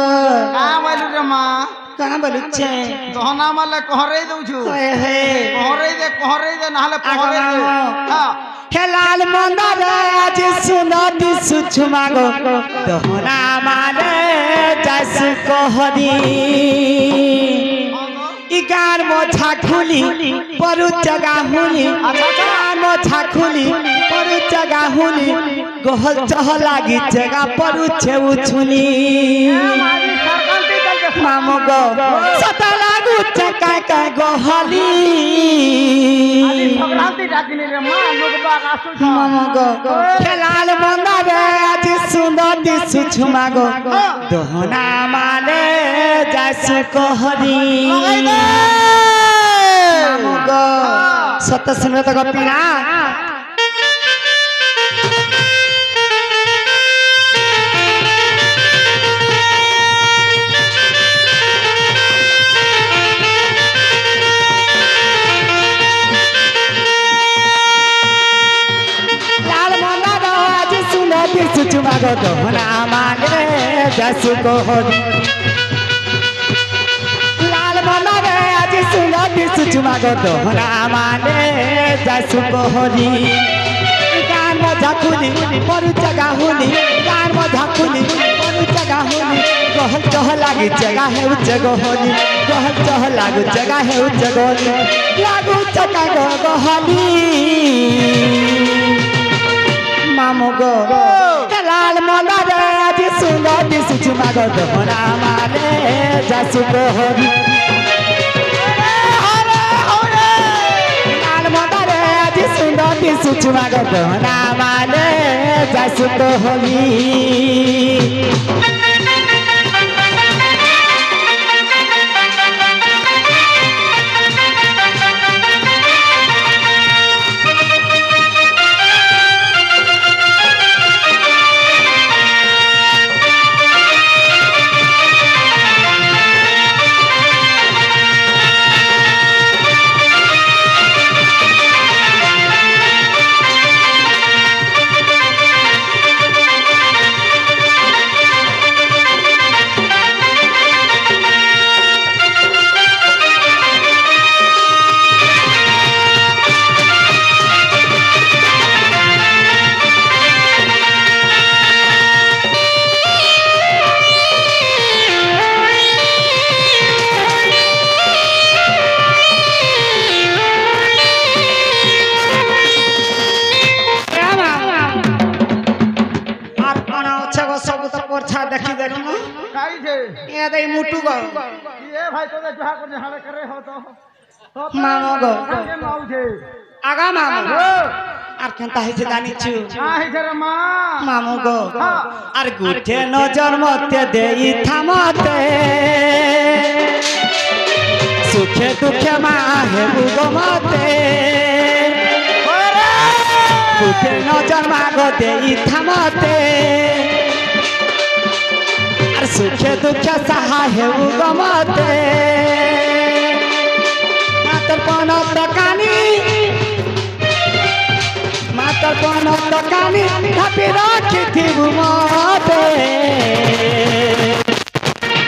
गो का बोलू रे माँ कहाँ बोलू छे दहना माले कहरे दउछु ओए हे कहरे दे नहले कहरे दे हां हे लाल मंदार आज सुनो दिसु छुमा गो दहना माले जस कहरी इगार मोछा खुली परु जगा हुली गार मोछा खुली परु जगा हुली गोहल चह लागी जगा परु छे उछुली मामो गो सता लागू चका का गोहली मामो गो खेलाल मंदार आज सुंदर दिसु छुमा गो दहना माले जसु कहरी मामो गो सत सुनत गपिना सुचुमा गो दहना माले जसु कहरी लाल मना रे आज सुनो सुचुमा गो दहना माले जसु कहरी गान मजा खुली परु जगा हुली गान मजा खुली परु जगा हुली कहल चह लागी जगा है उच्च गहली कहल चह लागू जगा है उच्च गहली लागू चका गो गहली मामो गो लाल मंदार आज सुनो दिसु छुमा गो दहना माले जसु कहरी लाल मंदार आज सुनो दिसु छुमा गो दहना माले जसु कहरी देखी देखो काई छे ए दई मुटु गो ये भाई तो जहा को हाले करे हो तो मामो गो के माउ छे आगा मामो আর কেনতা হইছে জানিছু আই রে মা মামু গো আর গুঠে নজর মতে দেই থামতে সুখে দুঃখে মা হে গো মতে গুঠে নজর মা গো দেই থামতে আর সুখে দুঃখে সাহা হে গো মতে মাতর কোন দোকানি मातर कोन दकानी ढापी राखी घुमाते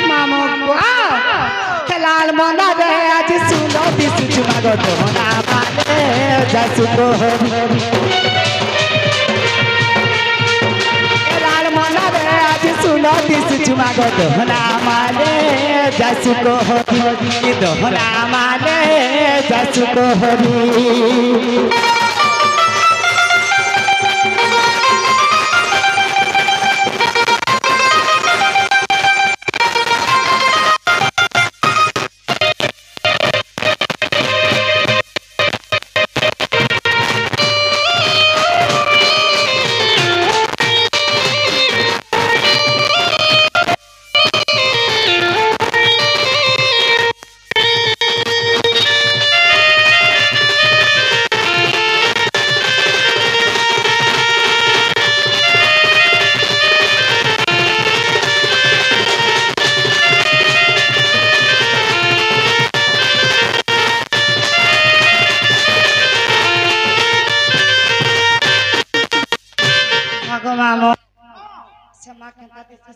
मामो लाल मंदा रे आज सुनो दिसु छुमा गो दहना माले जसु कहरी लाल मंदा रे आज सुनो दिसु छुमा गो दहना माले जसु कहरी दहना माले जसु कहरी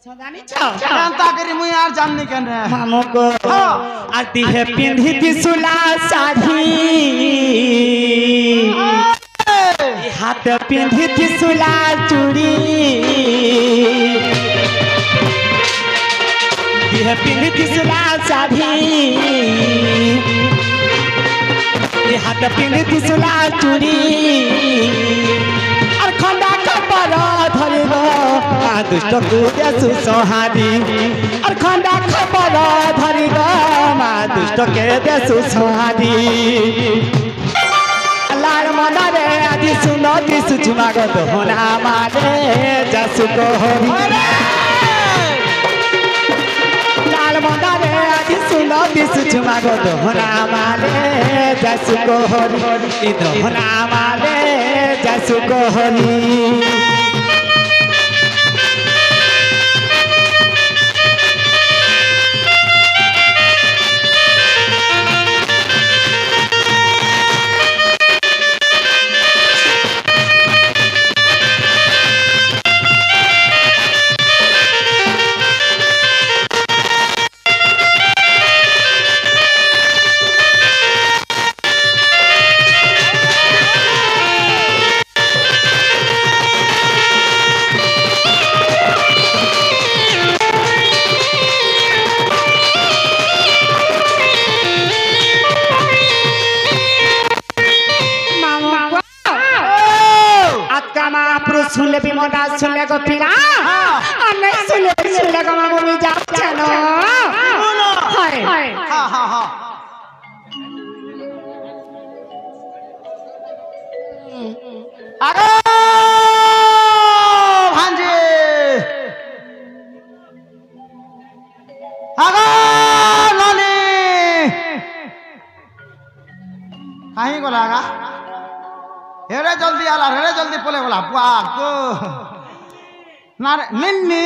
জানি কেনতা করি মুই আর জাননি কেন মামু গো আর দিহে পিন্ধি দিসুলা শাড়ি হাত পিন্ধি দিসুলা চুড়ি দিহে পিন্ধি দিসুলা শাড়ি হাত পিন্ধি দিসুলা চুড়ি আর খন্ডা খবর ধরিব দুষ্ট কুদেসু সহারি আর খন্ডা খবর ধরিব মা দুষ্ট কে দেসু সহারি লাল মনারে আজি শুন দিসু ঝুমাগ দোহনা মারে যাসু কহরি লাল মনারে আজি শুন দিসু ঝুমাগ দোহনা মারে যাসু কহরি ই দোহনা মারে যাসু কহরি सुनले भी मोटा सुनले को पीला और नहीं सुनले को मामू भी जाप चलो हाय हा हा हा अरे भांजे अरे नानी कहीं को लगा हेरे जल्दी आला हेरे जल्दी पोले बोला बाको नारे निन्नी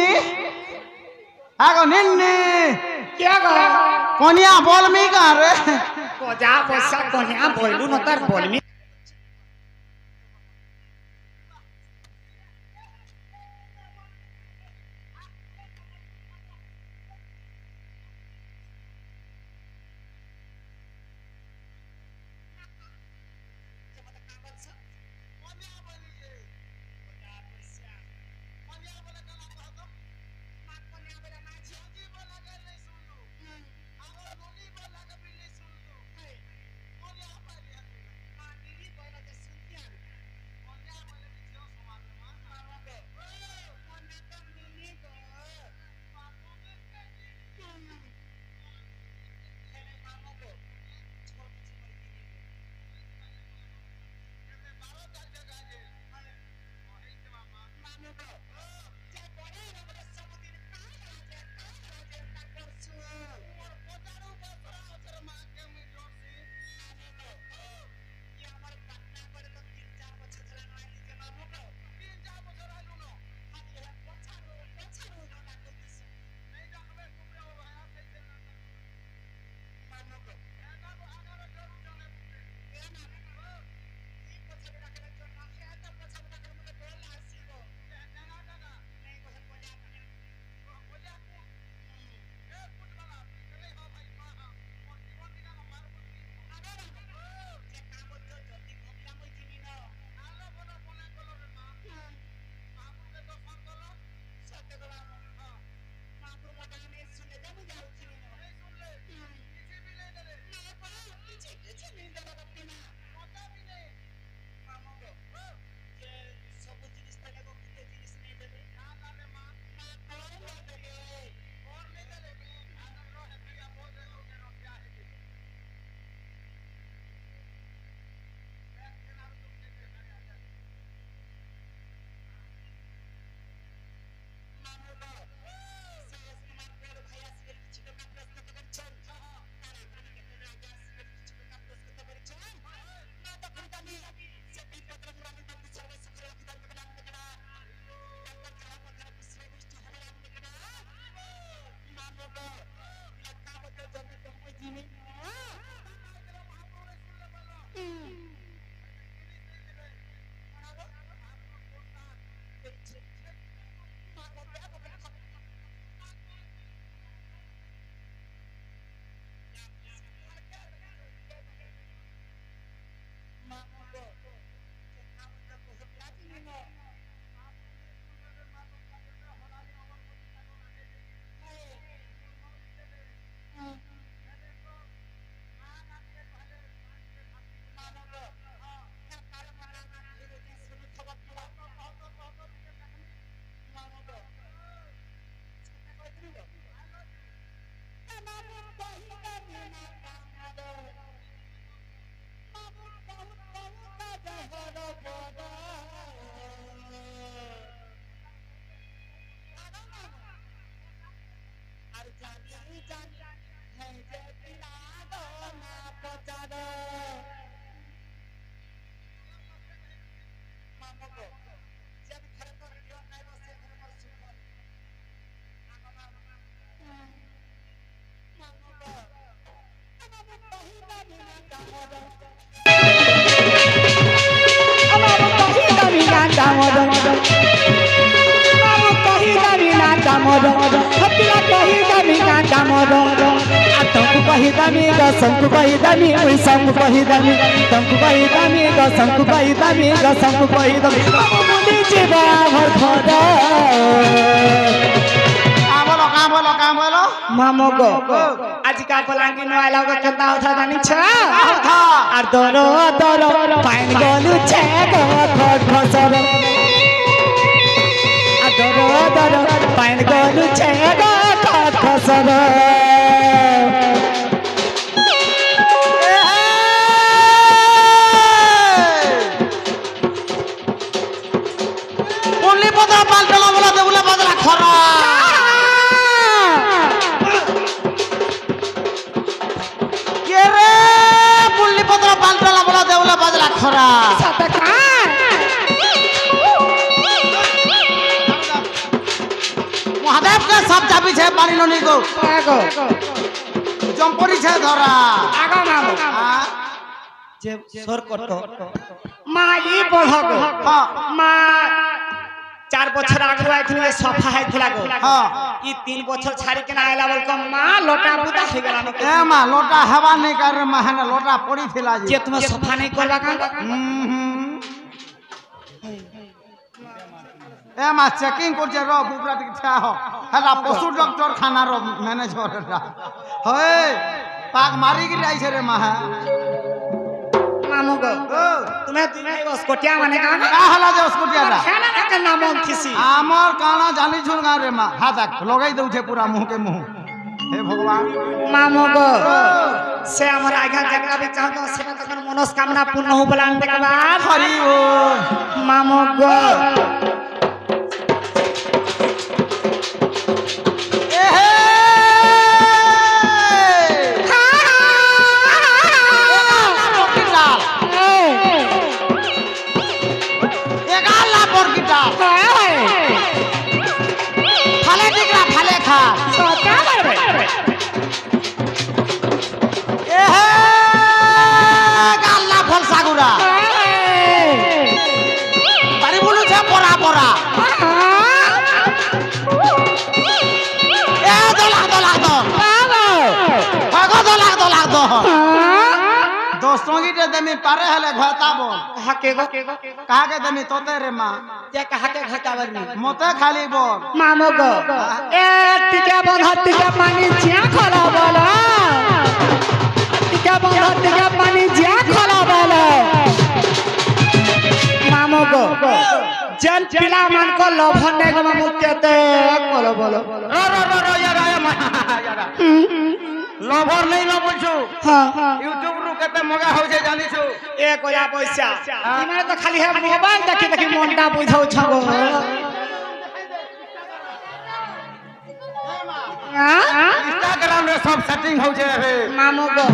आगो निन्नी क्या गो कोनिया बोल मी का रे को जा पैसा कोनिया बोलू न तर बोल मी नामर आ तुमको कहिदामी गसमको कहिदामी उइसमको कहिदामी तुमको कहिदामी गसमको कहिदामी गसमको कहिदामी मुनि जीवा भर घर काम बोलो मामगो आज का पलांगी न आइला के केता होता जानी छ आर दरो दरो पाइन गलु छे गो खट खसर आ दरो दरो पाइन गलु छे गो खट खसर ओनली पता पाल्टला बोला देबुला बदला खरा खरा महादेव के सब चाबी छे पानी ननी को जंपरी छे धरा आगा मामो जे सोर करतो माई बढगो मा 4 बछर आगु आइथिले सफा आइथिला गो ई 3 बछर छाड़ी के ना आइला बोल क मा लोटा बुदा हे गेला न ए मा लोटा हवा नहीं कर महाना लोटा पड़ी थिला जे तुम सफा नहीं करबा का ए मा चेकिंग कर जे रो बुबरा के छा हो हला पशु डॉक्टर खाना रो मैनेजर रा होए पाक मारी के जाई छे रे मा मामू गो तुम्हें स्कोटिया माने का हला जे स्कोटिया रा खाना ना के नाम खिसी आमर काना जानी छुनगा रे मा हाथ लगाई दउ छे पूरा मुंह के मुंह हे भगवान मामू गो से हमर आगा जगह भी चाह तो से तक मनोकामना पूर्ण हो बलान के बाद हरि ओ मामू गो दोस्तों की दमी पारे हले घता बोल कहा के दमी तोते रे मां जे कहा के घटा बनी मोते खाली बोल मामो गो ए टिका बंधा टिका पानी जिया खला बोला टिका बंधा टिका पानी जिया खला बोला मामो गो जन पिला मन को लोभन ने गमा मुक्ते कोलो बोलो रो यार लवर नहीं न बोलछु हां यूट्यूब रु केते मगा हो जे जानी छु ए कोया पैसा इमे तो खाली है मोबाइल देखि देखि मनटा बुझौ छगो इंस्टाग्राम रे सब सेटिंग हो जे रे मामो गो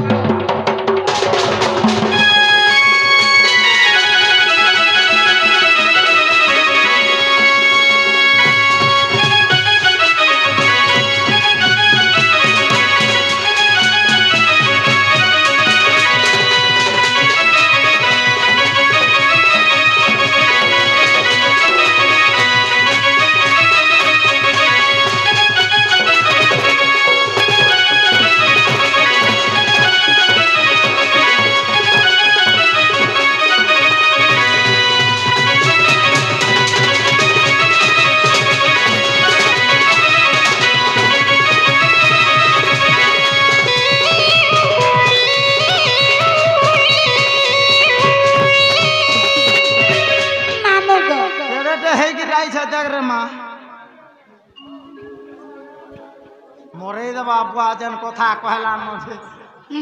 मोरे दे बाबू आजन कथा कहला मसे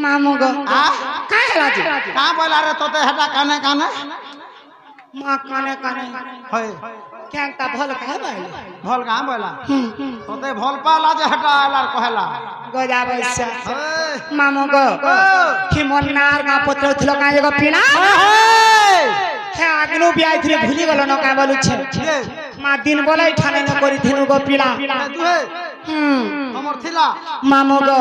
मामू गो आ काहे लाजी का बोला रे तोते हटा काने काने मां काने काने होय केंता भल कह बाइले भल का बोला तोते भल पाला जे हटा आला कहला गोजा बैसा मामू गो कि मन्नार का पत्र थलो का एगो पीला हे आगनु बियाई थरे भूली गलो न का बोलु छे मां दिन बोलै ठाने न करी थेनु गो पीला हमर थिला मामू गो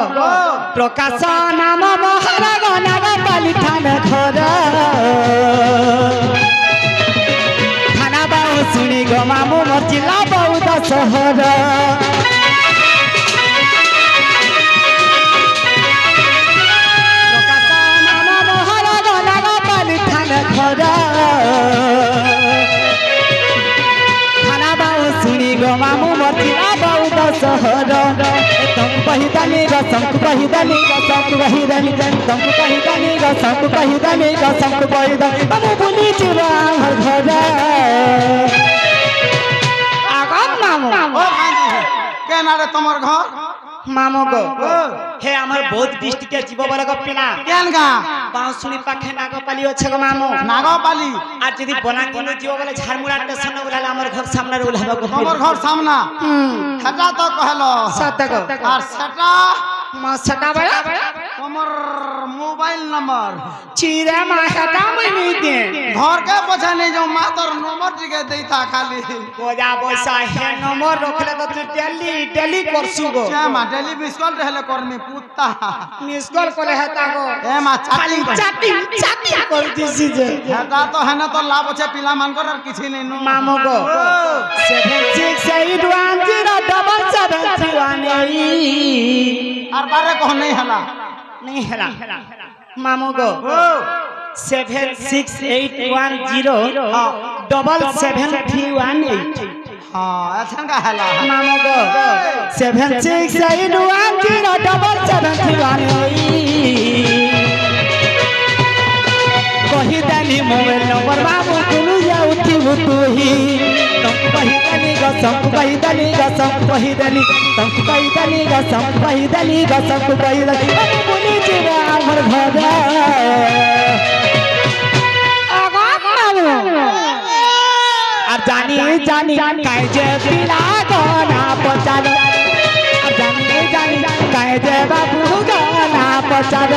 प्रकाश नाम मोहरा गना ग पाली ठाने घर थाना बाउ सुनी गो मामू मोर जिला बहुत शहर सहर तुम पहिदानी रसम पहिदानी रसम पहिदानी तुम पहिदानी रसम पहिदानी रसम पहिदानी हम बुली जीवा घर आगम मामू ओ भांजी केना रे तमर घर मामू गो हे हमर बहुत डिस्ट्रिक्ट जीव बल गो पिना केन गा बांसुरी पाखे नागपाली আছে গো মামু नागपाली আর যদি বনাকিনো জীব বলে ঝাড়মুড়া স্টেশন উলালে আমার ঘর সামনে উলাবে গো तमर घर सामना সেটা তো कहलो সত্য গো আর সেটা মা সেটা বড় तमर मोबाइल नंबर চিরা মা সেটা মই নি দে घर के पछा नहीं जाऊ मा तोर नंबर टिके देता खाली बोजा बोसा हे नंबर रखले तो तू डेली करसु गो क्या मा डेली मिस कॉल रहले करमी पुत्ता मिस कॉल करे हेता गो ए मा खाली चाटी कर दिसी जे हेता तो हेने तो लाभ আছে पिला मान कर और किछि नहीं नु मामू गो 76810771 और बारे को नहीं हला नहीं हला मामू गो 7681077318 हां अच्छा का हला मामू गो 7681077318 कहिदानी मोबाइल नंबर बाबू कुनु या उठी तू ही तुम कहिदानी गसम कहिदानी गसम कहिदानी तुम कहिदानी गसम कहिदानी गसम कहिदानी हम बुली जीवा हमर घर আর জানি জানি কাই যে পিলা গনা পচার আর জানি জানি কাই যে বাবু গনা পচার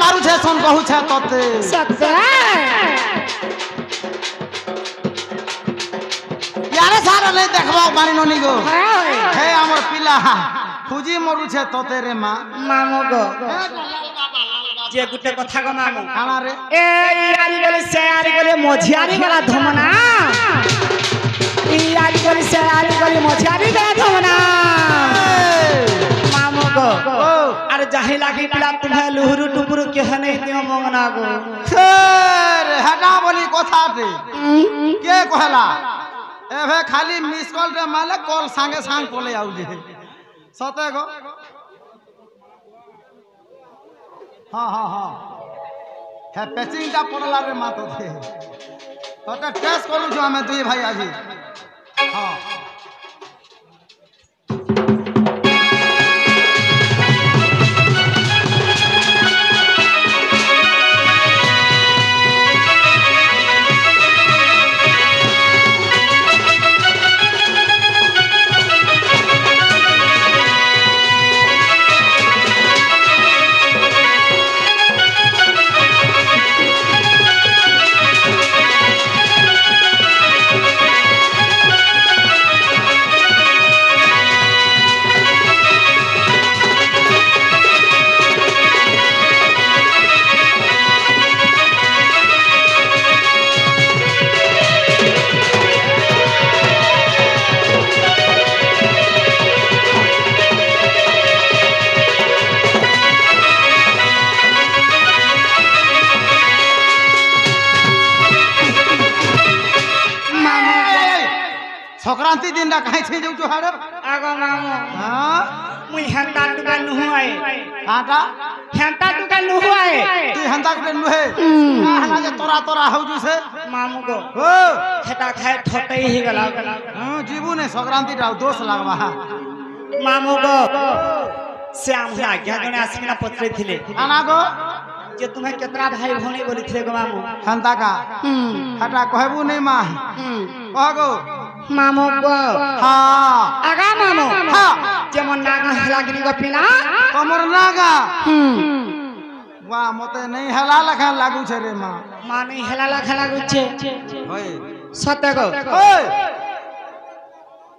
मारू छे सुन कहू छे तते यारे सारा नहीं देखबा मानी ननी गो हे हमर पिला खुजी मरु छे तते रे मां मामू गो जे गुटे कथा गो मामू काना रे ए यारी गले से यारी गले मोझियारी वाला धमना ई यारी गले से यारी गले मोझियारी वाला धमना मामू गो अरे जाहि लागी पिला तुम्हें लुहुरु टुपुरु के हने दियो मंगना गो सर हटा बोली कथा रे के कहला एभे खाली मिस कॉल रे माले कॉल संगे संग बोले आउ जे सते गो हां हां हां हे पेचिंग ता पड़ला रे मातो थे तते टेस्ट करू जो हमें दुई भाई आजी हां संक्रांति दिन दा काहे छे जाऊ हारे आगो मामू हां मुई हंता टुका नुहु आए काटा हंता टुका नुहु आए तू हंता के नुहे हना जे तोरा तोरा हो जु से मामू गो ओ हेटा खाए ठटई ही गला हां जीवू ने संक्रांति दा दोष लागबा मामू गो श्याम ही आज्ञा जने आसिना पत्रे थिले आना गो जे तुम्हें केतरा भाई भौणी बोली थे गो मामू हंता का हटा कहबू नहीं मां कह गो मामू गो हां आगा मामू हां जेमन नागा लागिनी गो पिना कमर नागा वाह मते नहीं हला लखा लागू छे रे मां मां नहीं हला लखा लागू छे होय सत्य गो ओय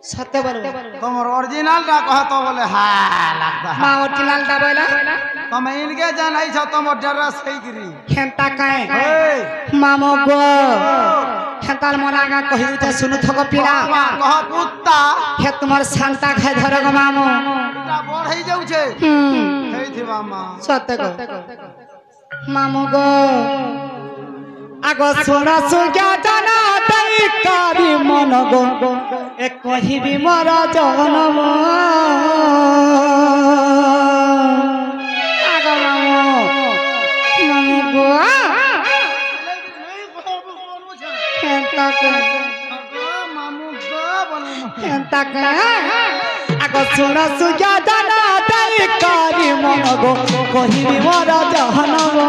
सत्य बोलो तुम ओरिजिनल टा कह तो बोले हाँ लगता है माँ ओरिजिनल दा बोला तुम इनके जानाई छो तुम ड्रेस सही गिरी हेंता काए ए मामो गो हेंताल मनागा कहिउ त सुनु थको पिला कह कुत्ता हे तुमर शांता खाय धर गो मामो कुत्ता बढ़ई जाउ छे हे थिबा मां सत्य गो मामो गो आगो सुन सुग्या जना तई कारी मन गो एक कहिबी मोर जनम आगो मामो मामो गो हेंता के मामू गो बोले हेंता के आगो सुन सुग्या जना तई कारी मन गो कहिबी मोर जनम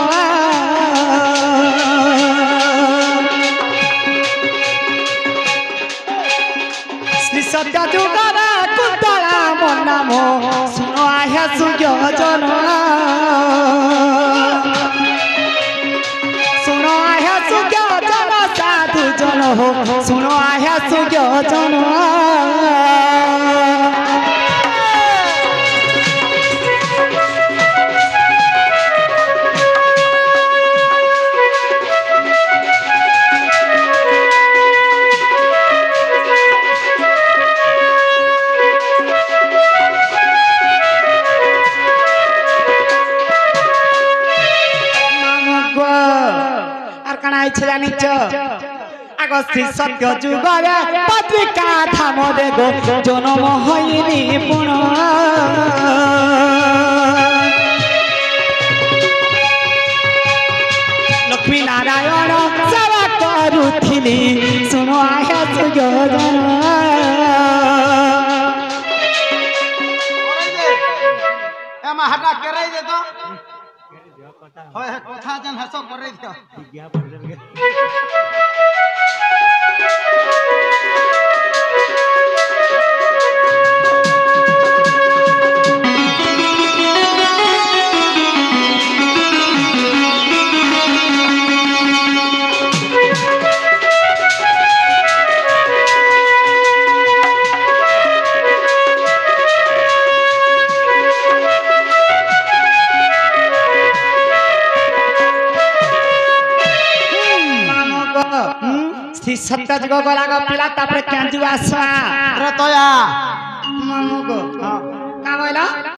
सत्य जुगारा कुतला मन नाम सुनो आया सुजो जन सुनो आया सुजो जन साधु जन हो सुनो आया सुजो जन জানিছ আগস্তি সত্য যুগরে পত্রিকা থামরে গো জনম হইনি পুণ লক্ষ্মী নারায়ণ সেবা করুথিলি শুনো আয়া সুযোজন एमा हटा कराई दे तो होय कथा जन हसो कराई दियो सत्य जुग गला पिला तापर केंजु आसवा रे तोया मामू को का बोला